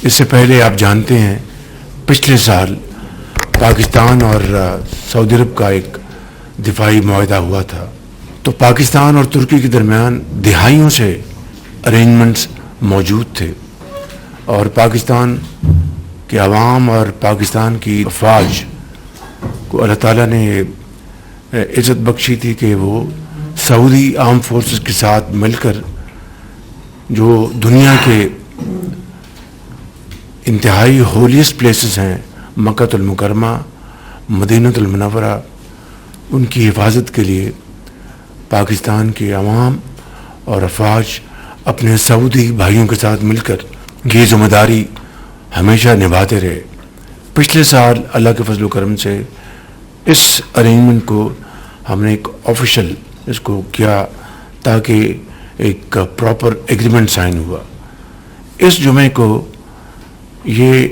اس سے پہلے آپ جانتے ہیں پچھلے سال پاکستان اور سعودی عرب کا ایک دفاعی معاہدہ ہوا تھا، تو پاکستان اور ترکی کے درمیان دہائیوں سے ارینجمنٹس موجود تھے، اور پاکستان کے عوام اور پاکستان کی افواج کو اللہ تعالیٰ نے عزت بخشی تھی کہ وہ سعودی آرم فورسز کے ساتھ مل کر جو دنیا کے انتہائی ہولیسٹ پلیسز ہیں، مکہ المکرمہ، مدینہ المنورہ، ان کی حفاظت کے لیے پاکستان کے عوام اور افواج اپنے سعودی بھائیوں کے ساتھ مل کر یہ ذمہ داری ہمیشہ نبھاتے رہے۔ پچھلے سال اللہ کے فضل و کرم سے اس ارینجمنٹ کو ہم نے ایک آفیشل اس کو کیا تاکہ ایک پراپر ایگریمنٹ سائن ہوا۔ اس جمعے کو یہ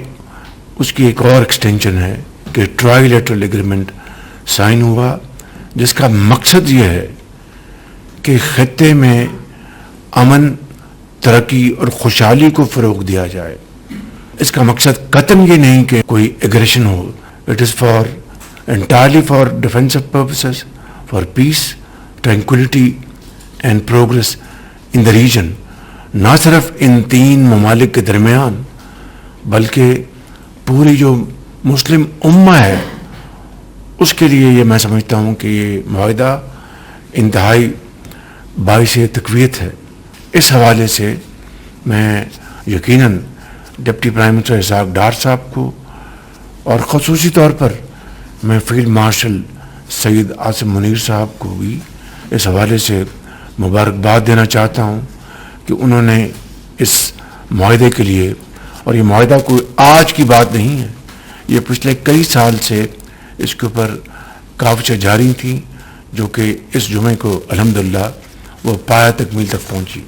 اس کی ایک اور ایکسٹینشن ہے کہ ٹرائی لیٹرل ایگریمنٹ سائن ہوا، جس کا مقصد یہ ہے کہ خطے میں امن، ترقی اور خوشحالی کو فروغ دیا جائے۔ اس کا مقصد قطعاً یہ نہیں کہ کوئی ایگریشن ہو، it is entirely for defensive purposes, for peace, tranquility and progress in the region، نہ صرف ان تین ممالک کے درمیان بلکہ پوری جو مسلم امہ ہے اس کے لیے یہ میں سمجھتا ہوں کہ یہ معاہدہ انتہائی باعث تقویت ہے۔ اس حوالے سے میں یقیناً deputy prime minister Ishaq Dar صاحب کو اور خصوصی طور پر میں فیلڈ مارشل سید عاصم منیر صاحب کو بھی اس حوالے سے مبارکباد دینا چاہتا ہوں کہ انہوں نے اس معاہدے کے لیے، اور یہ معاہدہ کوئی آج کی بات نہیں ہے، یہ پچھلے کئی سال سے اس کے اوپر کاوشیں جاری تھیں، جو کہ اس جمعے کو الحمدللہ وہ پایہ تکمیل تک پہنچی۔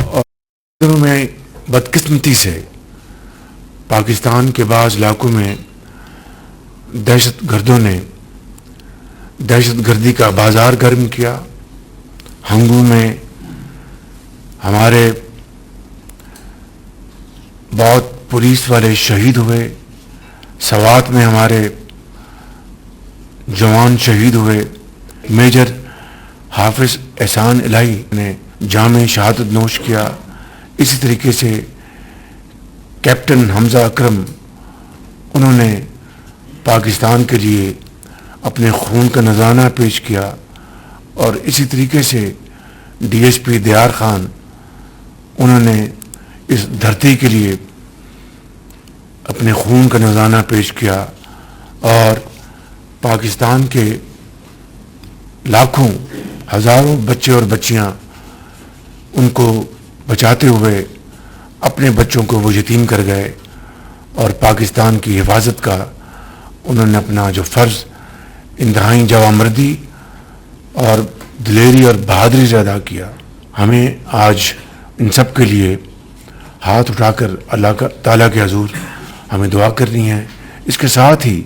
اور دنوں میں بدقسمتی سے پاکستان کے بعض علاقوں میں دہشت گردوں نے دہشت گردی کا بازار گرم کیا۔ ہنگو میں ہمارے بہت پولیس والے شہید ہوئے، سوات میں ہمارے جوان شہید ہوئے، میجر حافظ احسان الہی نے جام شہادت نوش کیا، اسی طریقے سے کیپٹن حمزہ اکرم، انہوں نے پاکستان کے لیے اپنے خون کا نذرانہ پیش کیا، اور اسی طریقے سے ڈی ایس پی دیار خان، انہوں نے اس دھرتی کے لیے اپنے خون کا نذرانہ پیش کیا، اور پاکستان کے لاکھوں ہزاروں بچے اور بچیاں ان کو بچاتے ہوئے اپنے بچوں کو وہ یتیم کر گئے، اور پاکستان کی حفاظت کا انہوں نے اپنا جو فرض انتہائی جوانمردی اور دلیری اور بہادری سے ادا کیا۔ ہمیں آج ان سب کے لیے ہاتھ اٹھا کر اللہ تعالیٰ کے حضور ہمیں دعا کرنی ہے۔ اس کے ساتھ ہی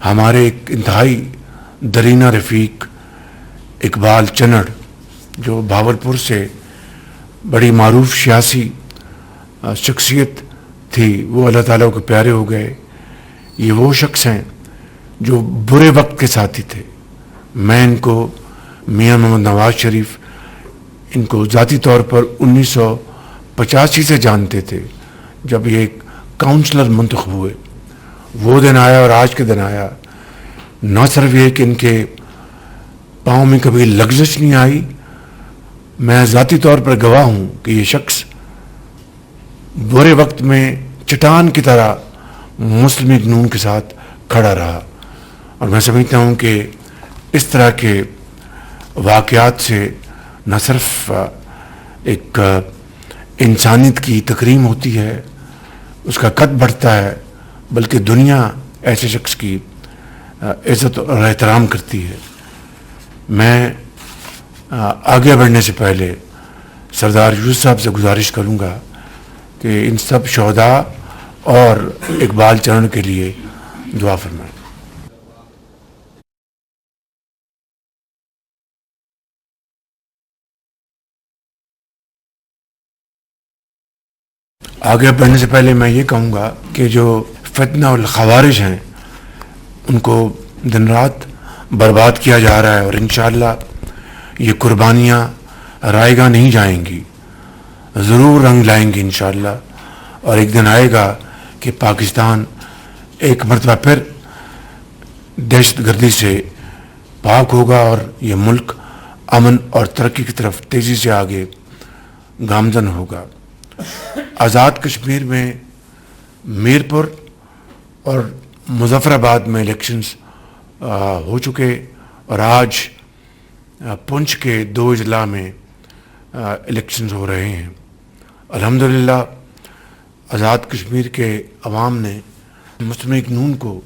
ہمارے ایک انتہائی درینہ رفیق اقبال چنڑ، جو بھاولپور سے بڑی معروف سیاسی شخصیت تھی، وہ اللہ تعالیٰ کو پیارے ہو گئے۔ یہ وہ شخص ہیں جو برے وقت کے ساتھی تھے۔ میں ان کو میاں محمد نواز شریف، ان کو ذاتی طور پر 1985 سے جانتے تھے، جب یہ ایک کاؤنسلر منتخب ہوئے۔ وہ دن آیا اور آج کے دن آیا، نہ صرف یہ کہ ان کے پاؤں میں کبھی لغزش نہیں آئی، میں ذاتی طور پر گواہ ہوں کہ یہ شخص برے وقت میں چٹان کی طرح مسلم لیگ نون کے ساتھ کھڑا رہا۔ اور میں سمجھتا ہوں کہ اس طرح کے واقعات سے نہ صرف ایک انسانیت کی تکریم ہوتی ہے، اس کا قد بڑھتا ہے، بلکہ دنیا ایسے شخص کی عزت اور احترام کرتی ہے۔ میں آگے بڑھنے سے پہلے سردار یوسف صاحب سے گزارش کروں گا کہ ان سب شہداء اور اقبال چنڑ کے لیے دعا فرمائیں۔ آگے بڑھنے سے پہلے میں یہ کہوں گا کہ جو فتنہ الخوارج ہیں ان کو دن رات برباد کیا جا رہا ہے، اور انشاءاللہ یہ قربانیاں رائے گاہ نہیں جائیں گی، ضرور رنگ لائیں گی انشاءاللہ، اور ایک دن آئے گا کہ پاکستان ایک مرتبہ پھر دہشت گردی سے پاک ہوگا اور یہ ملک امن اور ترقی کی طرف تیزی سے آگے گامزن ہوگا۔ آزاد کشمیر میں میر پور اور مظفر آباد میں الیکشنز ہو چکے، اور آج پنچ کے 2 اضلاع میں الیکشنز ہو رہے ہیں۔ الحمدللہ آزاد کشمیر کے عوام نے مسلم لیگ نون کو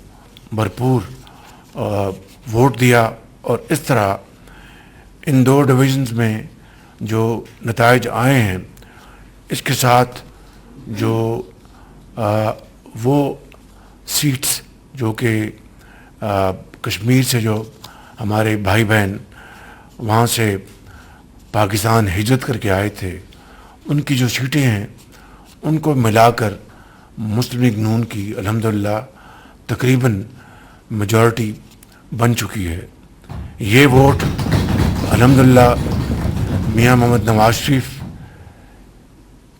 بھرپور ووٹ دیا، اور اس طرح ان 2 ڈویژنز میں جو نتائج آئے ہیں اس کے ساتھ جو وہ سیٹس جو کہ کشمیر سے جو ہمارے بھائی بہن وہاں سے پاکستان ہجرت کر کے آئے تھے، ان کی جو سیٹیں ہیں ان کو ملا کر مسلم لیگ نون کی الحمدللہ تقریباً میجورٹی بن چکی ہے۔ یہ ووٹ الحمدللہ میاں محمد نواز شریف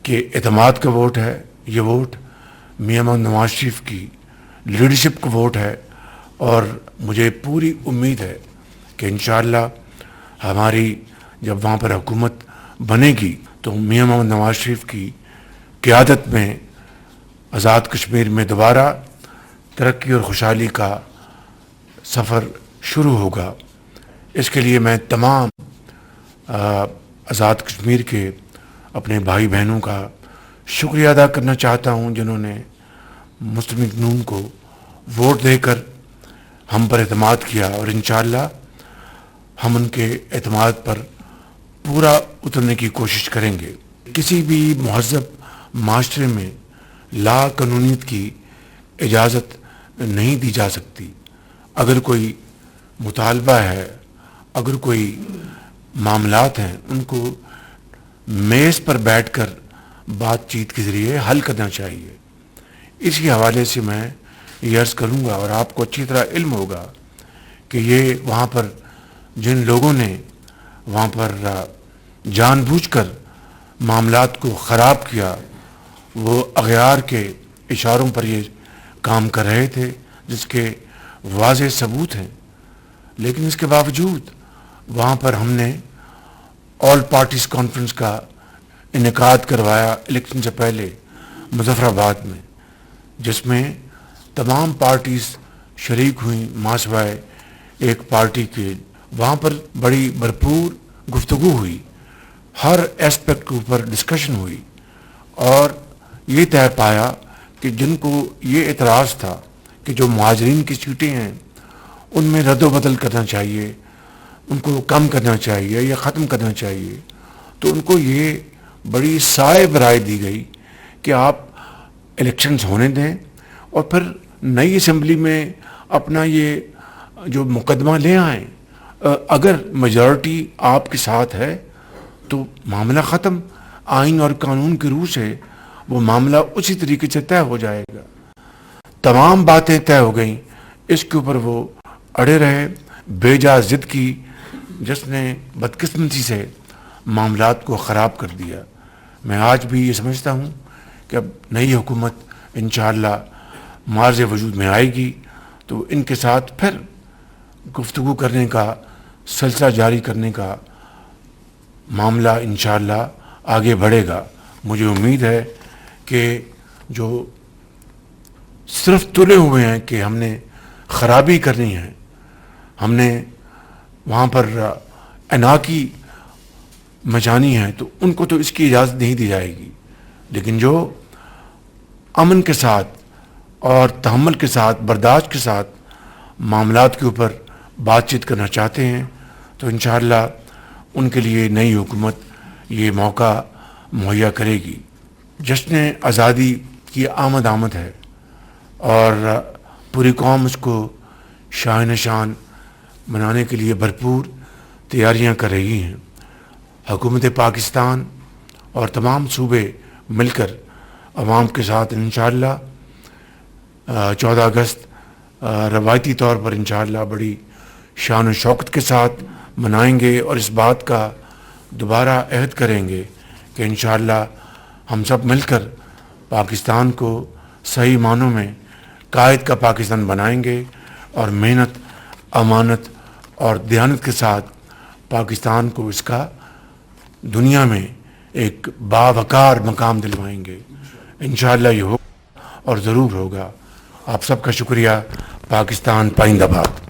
کے اعتماد کا ووٹ ہے، یہ ووٹ میاں محمد نواز شریف کی لیڈرشپ کا ووٹ ہے، اور مجھے پوری امید ہے کہ انشاءاللہ ہماری جب وہاں پر حکومت بنے گی تو میاں محمد نواز شریف کی قیادت میں آزاد کشمیر میں دوبارہ ترقی اور خوشحالی کا سفر شروع ہوگا۔ اس کے لیے میں تمام آزاد کشمیر کے اپنے بھائی بہنوں کا شکریہ ادا کرنا چاہتا ہوں جنہوں نے مسلم لیگ نون کو ووٹ دے کر ہم پر اعتماد کیا، اور انشاءاللہ ہم ان کے اعتماد پر پورا اترنے کی کوشش کریں گے۔ کسی بھی مہذب معاشرے میں لا قانونیت کی اجازت نہیں دی جا سکتی۔ اگر کوئی مطالبہ ہے، اگر کوئی معاملات ہیں، ان کو میز پر بیٹھ کر بات چیت کے ذریعے حل کرنا چاہیے۔ اسی حوالے سے میں یہ عرض کروں گا، اور آپ کو اچھی طرح علم ہوگا کہ یہ وہاں پر جن لوگوں نے وہاں پر جان بوجھ کر معاملات کو خراب کیا، وہ اغیار کے اشاروں پر یہ کام کر رہے تھے جس کے واضح ثبوت ہیں، لیکن اس کے باوجود وہاں پر ہم نے آل پارٹیز کانفرنس کا انعقاد کروایا الیکشن سے پہلے مظفر آباد میں، جس میں تمام پارٹیز شریک ہوئیں ماں سوائے ایک پارٹی کے۔ وہاں پر بڑی بھرپور گفتگو ہوئی، ہر ایسپیکٹ کے اوپر ڈسکشن ہوئی، اور یہ طے پایا کہ جن کو یہ اعتراض تھا کہ جو مہاجرین کی سیٹیں ہیں ان میں رد و بدل کرنا چاہیے، ان کو کم کرنا چاہیے یا ختم کرنا چاہیے، تو ان کو یہ بڑی صائب رائے دی گئی کہ آپ الیکشنز ہونے دیں اور پھر نئی اسمبلی میں اپنا یہ جو مقدمہ لے آئیں۔ اگر میجورٹی آپ کے ساتھ ہے تو معاملہ ختم، آئین اور قانون کی روح سے وہ معاملہ اسی طریقے سے طے ہو جائے گا۔ تمام باتیں طے ہو گئیں، اس کے اوپر وہ اڑے رہے، بے جا ضد کی، جس نے بدقسمتی سے معاملات کو خراب کر دیا۔ میں آج بھی یہ سمجھتا ہوں کہ اب نئی حکومت انشاءاللہ معرض وجود میں آئے گی تو ان کے ساتھ پھر گفتگو کرنے کا سلسلہ جاری کرنے کا معاملہ انشاءاللہ آگے بڑھے گا۔ مجھے امید ہے کہ جو صرف تلے ہوئے ہیں کہ ہم نے خرابی کرنی ہے، ہم نے وہاں پر اناکی مچانی ہے، تو ان کو تو اس کی اجازت نہیں دی جائے گی، لیکن جو امن کے ساتھ اور تحمل کے ساتھ، برداشت کے ساتھ معاملات کے اوپر بات چیت کرنا چاہتے ہیں تو انشاءاللہ ان کے لیے نئی حکومت یہ موقع مہیا کرے گی۔ جشن آزادی کی آمد ہے اور پوری قوم اس کو شاہ شان منانے کے لیے بھرپور تیاریاں کر رہی ہیں۔ حکومت پاکستان اور تمام صوبے مل کر عوام کے ساتھ انشاءاللہ 14 اگست روایتی طور پر انشاءاللہ بڑی شان و شوکت کے ساتھ منائیں گے، اور اس بات کا دوبارہ عہد کریں گے کہ انشاءاللہ ہم سب مل کر پاکستان کو صحیح معنوں میں قائد کا پاکستان بنائیں گے، اور محنت، امانت اور دیانت کے ساتھ پاکستان کو اس کا دنیا میں ایک باوقار مقام دلوائیں گے۔ انشاءاللہ یہ ہوگا اور ضرور ہوگا۔ آپ سب کا شکریہ۔ پاکستان پائندہ باد۔